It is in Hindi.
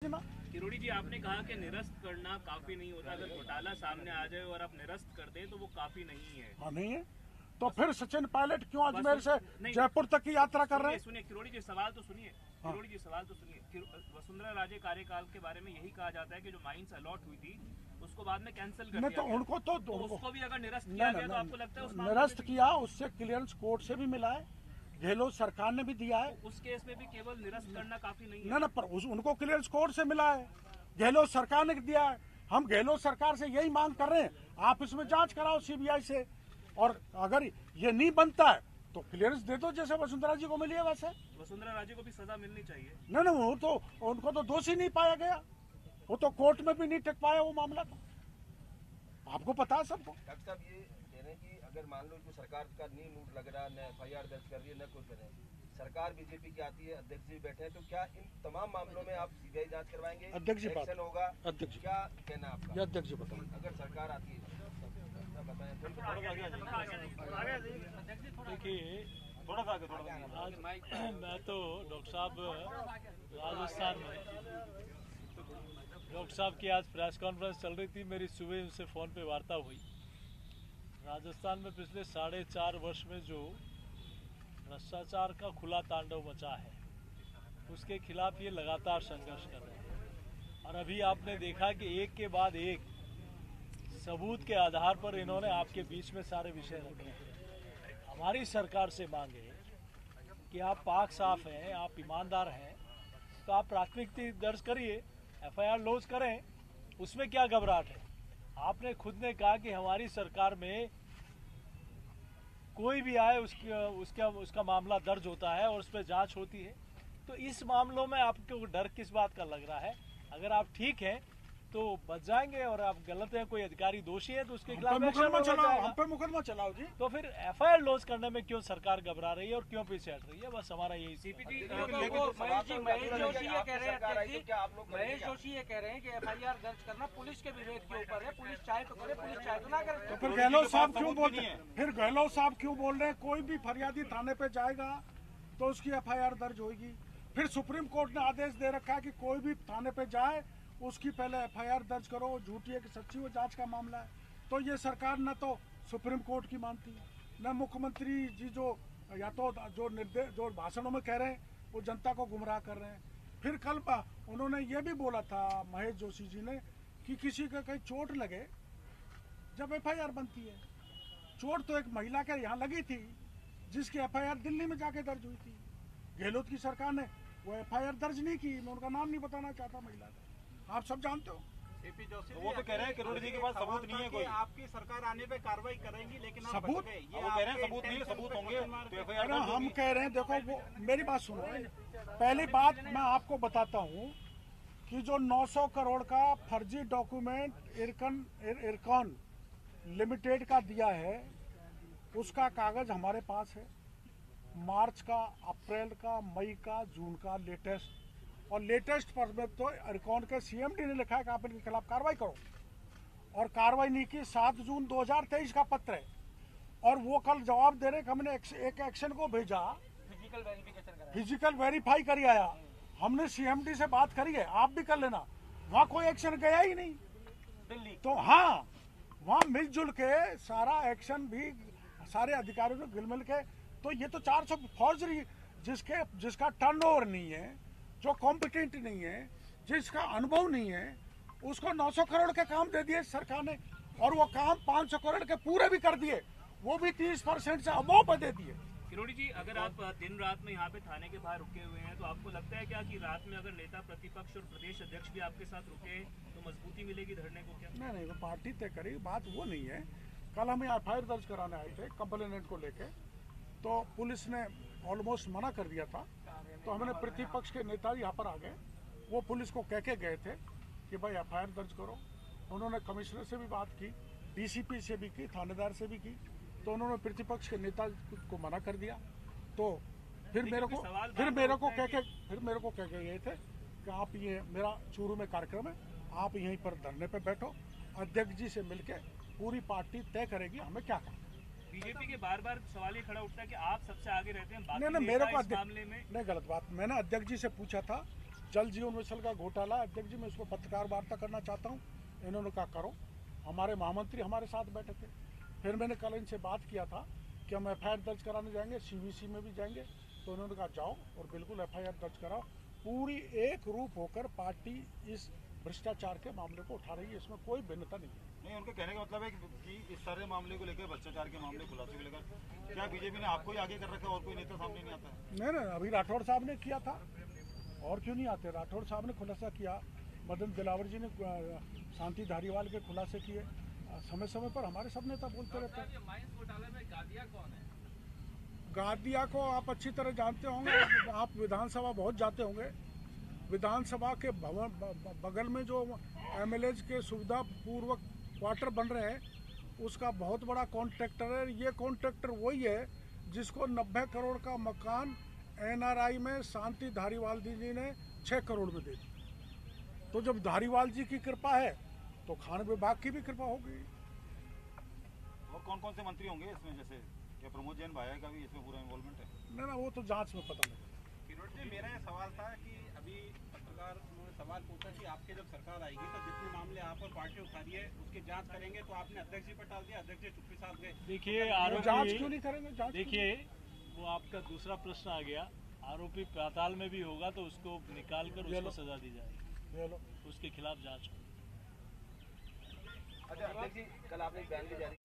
समझना। किरोड़ी जी, आपने कहा कि निरस्त करना काफी नहीं होता, अगर घोटाला सामने आ जाए और आप निरस्त कर दें तो वो काफी नहीं है। हाँ, नहीं है तो फिर सचिन पायलट क्यों अजमेर से जयपुर तक की यात्रा कर रहे हैं? सुनिए किरोड़ी जी, सवाल तो सुनिए। किरोड़ी जी, सवाल तो सुनिए। वसुंधरा राजे कार्यकाल के बारे में यही कहा जाता है कि जो माइंस अलॉट हुई थी उसको बाद में कैंसिल कर दिया तो गया। उनको तो उसको भी अगर निरस्त किया गया तो आपको लगता है उस निरस्त किया, उससे क्लियरेंस कोर्ट से भी मिला है, गहलोत सरकार ने भी दिया है। उस केस में भी केवल निरस्त करना काफी नहीं है। ना पर उनको क्लियरेंस कोर्ट से मिला है, गहलोत सरकार ने दिया है। हम गहलोत सरकार से यही मांग कर रहे हैं, आप इसमें जांच कराओ सीबीआई से, और अगर ये नहीं बनता है तो क्लियरेंस दे दो जैसे वसुंधरा जी को मिली है वैसे। वसुंधरा राजे को भी सजा मिलनी चाहिए। ना वो तो उनको तो दोषी नहीं पाया गया, वो तो कोर्ट में भी नहीं टिक पाया वो मामला, तो आपको पता है सबको। डॉक्टर साहब ये कह रहे हैं कि अगर मान लो कि सरकार का नहीं मूड लग रहा, न एफआईआर दर्ज कर रही है, न कुछ कर रहे हैं, सरकार बीजेपी की आती है, अध्यक्ष जी बैठे हैं, तो क्या इन तमाम मामलों में आप सीबीआई जांच करवाएंगे? अध्यक्ष जी एक्शन होगा? अध्यक्ष जी क्या कहना आपका? ये अध्यक्ष जी बताओ। अगर सरकार आती है बताएं। देखिए, आज मैं तो डॉक्टर साहब राजस्थान में, डॉक्टर साहब की आज प्रेस कॉन्फ्रेंस चल रही थी, मेरी सुबह उनसे फ़ोन पे वार्ता हुई। राजस्थान में पिछले 4.5 वर्ष में जो भ्रष्टाचार का खुला तांडव मचा है उसके खिलाफ ये लगातार संघर्ष कर रहे हैं, और अभी आपने देखा कि एक के बाद एक सबूत के आधार पर इन्होंने आपके बीच में सारे विषय रखे हैं। हमारी सरकार से मांगे कि आप पाक साफ हैं, आप ईमानदार हैं, तो आप प्राथमिकता दर्ज करिए, एफआईआर लॉन्च करें, उसमें क्या घबराहट है? आपने खुद ने कहा कि हमारी सरकार में कोई भी आए उसका मामला दर्ज होता है और उस पर जांच होती है, तो इस मामलों में आपको डर किस बात का लग रहा है? अगर आप ठीक हैं तो बच जाएंगे, और आप गलत हैं, कोई अधिकारी दोषी है तो उसके खिलाफ मुकदमा चलाओ, हम पे मुकदमा चलाओ जी। तो फिर एफआईआर लॉन्च करने में क्यों सरकार घबरा रही है और क्यों पीछे हट रही है? बस हमारा यही सीपीटी महेश जोशी ये कह रहे हैं कि एफआईआर दर्ज करना पुलिस के विवेक के ऊपर है, पुलिस चाहे तो करे, पुलिस चाहे तो ना करे। तो फिर गहलोत साहब क्यों बोल रहे हैं? फिर गहलोत साहब क्यों बोल रहे हैं कोई भी फरियादी थाने पे जाएगा तो उसकी एफआईआर दर्ज होगी? फिर सुप्रीम कोर्ट ने आदेश दे रखा है कि कोई भी थाने पे जाए उसकी पहले एफआईआर दर्ज करो, झूठी है कि सच्ची, वो जांच का मामला है। तो ये सरकार न तो सुप्रीम कोर्ट की मानती है, न मुख्यमंत्री जी जो या तो जो निर्देश जो भाषणों में कह रहे हैं वो जनता को गुमराह कर रहे हैं। फिर कल उन्होंने ये भी बोला था महेश जोशी जी ने कि किसी का कहीं चोट लगे जब एफआईआर बनती है। चोट तो एक महिला के यहाँ लगी थी जिसकी एफआईआर दिल्ली में जाके दर्ज हुई थी। गहलोत की सरकार ने वो एफआईआर दर्ज नहीं की, मैं उनका नाम नहीं बताना चाहता महिला का, आप सब जानते हो। सीपी जोशी तो वो तो कह रहे हैं किरोड़ी जी के पास सबूत नहीं है कोई। आपकी सरकार आने पे कार्रवाई करेंगी, लेकिन आप सबूत ये वो कह रहे हैं सबूत नहीं है, सबूत होंगे तो एफआईआर दर्ज हम होगी। कह रहे हैं देखो, वो मेरी बात सुनो। पहली बात मैं आपको बताता हूँ कि जो 900 करोड़ का फर्जी डॉक्यूमेंट इरकॉन लिमिटेड का दिया है उसका कागज हमारे पास है, मार्च का, अप्रैल का, मई का, जून का लेटेस्ट। और लेटेस्ट पर में तो इरकॉन के सीएमडी ने लिखा है कि आप इनके खिलाफ कार्रवाई करो, और कार्रवाई नहीं की। 7 जून 2023 का पत्र है, और वो कल जवाब दे रहे कि हमने एक एक्शन को भेजा, फिजिकल वेरीफाई करी आया। हमने सीएमडी से बात करी है, आप भी कर लेना, वहाँ कोई एक्शन गया ही नहीं दिल्ली। तो हाँ, वहाँ मिलजुल के सारा एक्शन भी सारे अधिकारियों ने गिलमिल के, तो ये तो 400 फौजरी जिसका टर्नओवर नहीं है, जो कॉम्पिटेंट नहीं है, जिसका अनुभव नहीं है, उसको 900 करोड़ के काम दे दिए सरकार ने, और वो काम 500 करोड़ के पूरे भी कर दिए, वो भी 30% से अबोव पे दे दिए। किरोड़ी जी, अगर आप दिन रात में यहाँ पे थाने के बाहर रुके हुए हैं तो आपको लगता है क्या कि रात में अगर नेता प्रतिपक्ष और प्रदेश अध्यक्ष भी आपके साथ रुके तो मजबूती मिलेगी धरने को? क्या नहीं, वो पार्टी तय करेगी, बात वो नहीं है। कल हम एफआईआर दर्ज कराने आए थे कंप्लेनेंट को लेके, तो पुलिस ने ऑलमोस्ट मना कर दिया था, तो हमने प्रतिपक्ष के नेता यहाँ पर आ गए, वो पुलिस को कह के गए थे कि भाई एफआईआर दर्ज करो। उन्होंने कमिश्नर से भी बात की, डीसीपी से भी की, थानेदार से भी की, तो उन्होंने प्रतिपक्ष के नेता को मना कर दिया। तो फिर मेरे को कह के गए थे कि आप ये मेरा चूरू में कार्यक्रम है, आप यहीं पर धरने पे बैठो, अध्यक्ष जी से मिलके पूरी पार्टी तय करेगी हमें क्या करना। बीजेपी के बार सवाल ये खड़ा उठता है कि आप सबसे आगे रहते हैं, बाकी नहीं, मेरे को इस मामले में नहीं, गलत बात। मैंने अध्यक्ष जी से पूछा था जल जीवन मिशन का घोटाला, अध्यक्ष जी मैं उसको पत्रकार वार्ता करना चाहता हूँ। इन्होंने कहा करो। हमारे महामंत्री हमारे साथ बैठे थे। फिर मैंने कल इनसे बात किया था कि हम एफआईआर दर्ज कराने जाएंगे, सीवीसी में भी जाएंगे, तो उन्होंने कहा जाओ और बिल्कुल एफआईआर दर्ज कराओ। पूरी एक रूप होकर पार्टी इस भ्रष्टाचार के मामले को उठा रही है, इसमें कोई भिन्नता नहीं है। नहीं, उनके कहने का मतलब है कि इस सारे मामले को लेकर, भ्रष्टाचार के मामले, खुलासे को लेकर क्या बीजेपी ने आपको ही आगे कर रखा है और कोई नेता सामने नहीं आता है? नहीं, अभी राठौड़ साहब ने किया था, और क्यों नहीं आते? राठौड़ साहब ने खुलासा किया, मदन दिलावर जी ने शांति धारीवाल के खुलासे किए। समय समय पर हमारे सब नेता बोलते रहते हैं। माइंस घोटाले में गादिया कौन है? गादिया को आप अच्छी तरह जानते होंगे, आप विधानसभा बहुत जाते होंगे। विधानसभा के भवन बगल में जो एमएलएज के सुविधा पूर्वक क्वार्टर बन रहे हैं, उसका बहुत बड़ा कॉन्ट्रैक्टर है। ये कॉन्ट्रैक्टर वही है जिसको 90 करोड़ का मकान एनआरआई में शांति धारीवाल जी ने 6 करोड़ में दे दिया। तो जब धारीवाल जी की कृपा है तो खान विभाग की भी कृपा होगी। और कौन कौन से मंत्री होंगे इसमें? जैसे क्या प्रमोद जैन भाया का भी इसमें पूरा इन्वॉल्वमेंट है? ना वो तो जांच में पता नहीं। किरोड़ जी, मेरा ये सवाल था कि अभी पत्रकार उन्होंने सवाल पूछा कि आपके जब सरकार आएगी तो जितने मामले आप और पार्टी उठा रही है उसकी जांच करेंगे, तो आपने अध्यक्ष जी पर टाल दिया, अध्यक्ष जी चुप्पी साध गए। देखिए जांच आरोपी, क्यों नहीं करेंगे? जांच देखिए वो आपका दूसरा प्रश्न आ गया। आरोपी पाताल में भी होगा तो उसको निकाल कर उसको सजा दी जाएगी, ले लो। उसके खिलाफ जांच हो। अच्छा अध्यक्ष जी, कल आपने एक बयान भी जारी